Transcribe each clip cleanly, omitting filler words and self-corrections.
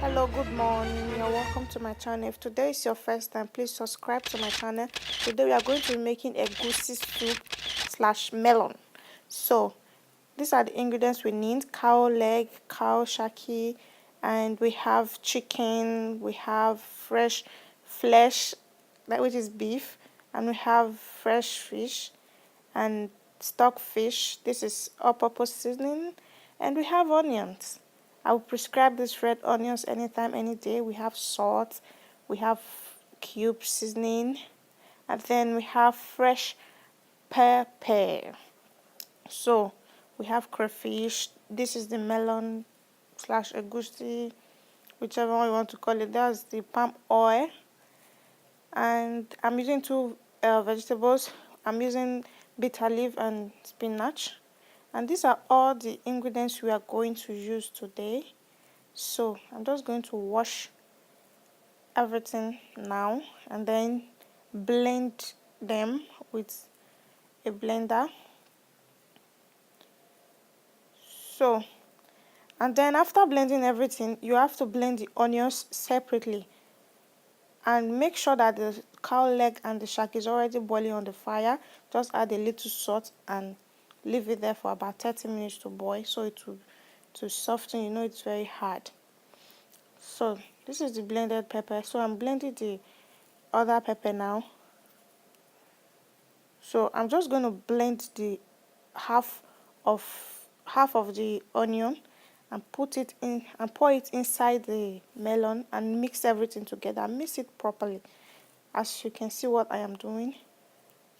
Hello, good morning. You're welcome to my channel. If today is your first time, please subscribe to my channel. Today we are going to be making egusi soup slash melon. So these are the ingredients we need: cow leg, cow shaki, and we have chicken, we have fresh flesh, which is beef, and we have fresh fish and stockfish. This is all-purpose seasoning, and we have onions. I will prescribe these red onions anytime, any day. We have salt, we have cube seasoning, and then we have fresh pepper. So we have crayfish. This is the melon slash egusi, whichever one you want to call it. That's the palm oil, and I'm using two vegetables. I'm using bitter leaf and spinach, and these are all the ingredients we are going to use today. So I'm just going to wash everything now and then blend them with a blender. So, and then after blending everything, you have to blend the onions separately and make sure that the cow leg and the shark is already boiling on the fire. Just add a little salt and leave it there for about 30 minutes to boil, so it will to soften. You know it's very hard. So this is the blended pepper. So I'm blending the other pepper now. So I'm just going to blend the half of the onion and put it in and pour it inside the melon and mix everything together. Mix it properly. As you can see what I am doing.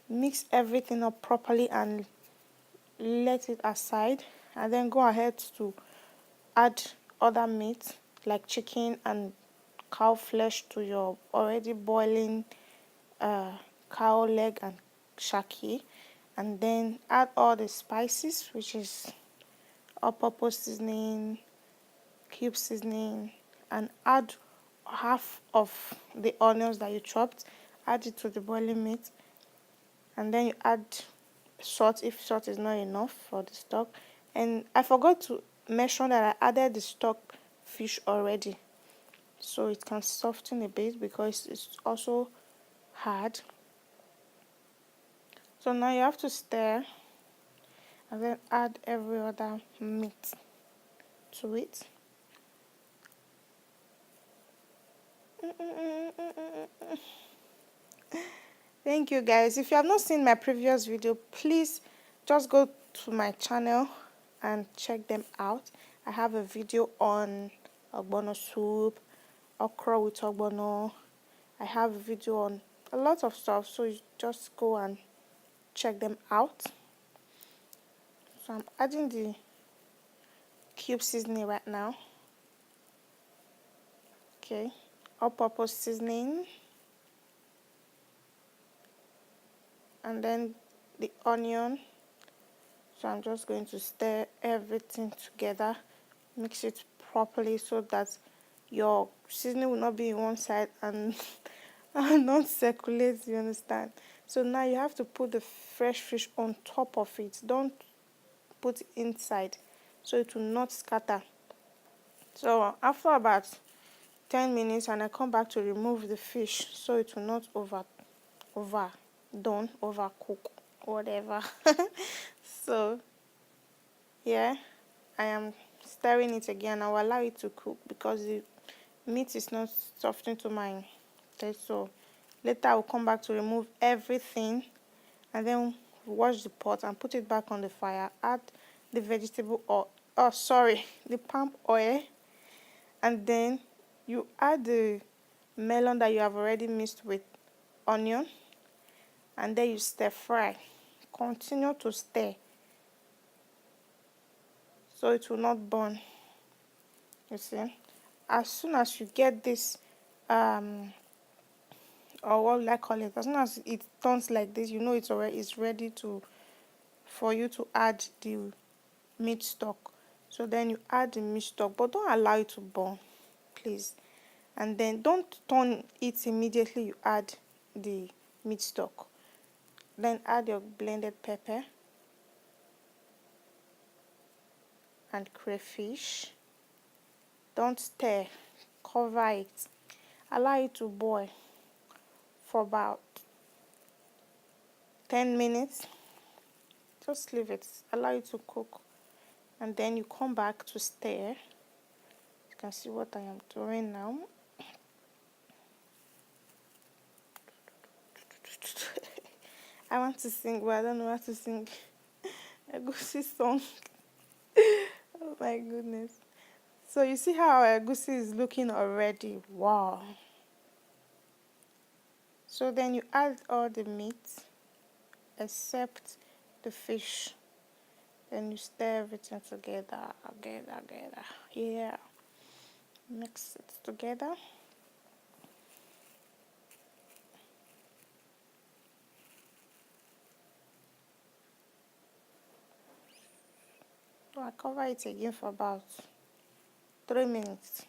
Mix everything up properly and let it aside, and then go ahead to add other meat like chicken and cow flesh to your already boiling cow leg and shaki, and then add all the spices, which is all-purpose seasoning, cube seasoning, and add half of the onions that you chopped. Add it to the boiling meat, and then you add salt if salt is not enough for the stock. And I forgot to mention that I added the stock fish already, so it can soften a bit because it's also hard. So now you have to stir and then add every other meat to it. Thank you guys. If you have not seen my previous video, please just go to my channel and check them out. I have a video on OGBONO soup, okra with OGBONO. I have a video on a lot of stuff, so you just go and check them out. So I'm adding the cube seasoning right now. Okay, all-purpose seasoning, and then the onion. So I'm just going to stir everything together, mix it properly so that your seasoning will not be in one side and not circulate, you understand? So now you have to put the fresh fish on top of it. Don't put it inside, so it will not scatter. So after about 10 minutes and I come back to remove the fish so it will not overcook, whatever. So yeah, I am stirring it again. I will allow it to cook because the meat is not softening to my taste. So later I will come back to remove everything and then wash the pot and put it back on the fire. Add the vegetable oil, the palm oil, and then you add the melon that you have already mixed with onion, and then you stir fry. Continue to stir so it will not burn. You see, as soon as you get this or what will I call it, as soon as it turns like this, you know it's ready for you to add the meat stock. So then you add the meat stock, but don't allow it to burn, please. And then don't turn it immediately you add the meat stock. Then add your blended pepper and crayfish. Don't stir cover it, allow it to boil for about 10 minutes. Just leave it, allow it to cook, and then you come back to stir. You can see what I am doing now. I want to sing, but I don't know how to sing. Egusi song. Oh my goodness. So you see how our egusi is looking already. Wow. So then you add all the meat except the fish. Then you stir everything together. Yeah. Mix it together. So I cover it again for about 3 minutes.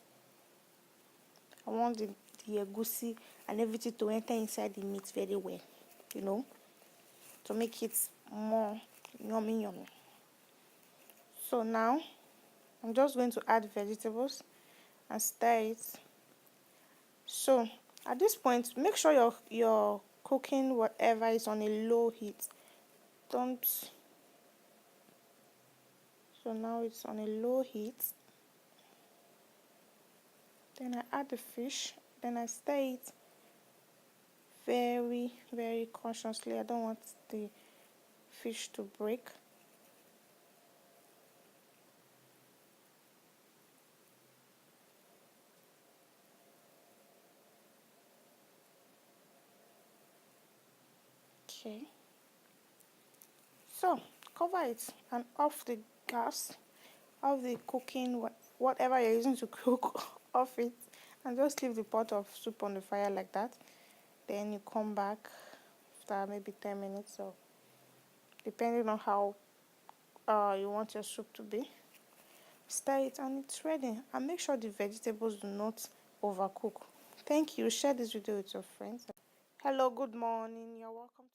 I want the egusi and everything to enter inside the meat very well, you know, to make it more yummy. So now I'm just going to add vegetables and stir it. So at this point, make sure you're cooking whatever is on a low heat. Don't. So now it's on a low heat. Then I add the fish. Then I stir it very, very cautiously. I don't want the fish to break. Okay. So cover it and off the gas, off the cooking, whatever you're using to cook, off it, and just leave the pot of soup on the fire like that. Then you come back after maybe 10 minutes or depending on how you want your soup to be. Stir it and it's ready. And make sure the vegetables do not overcook. Thank you. Share this video with your friends. Hello, good morning. You're welcome to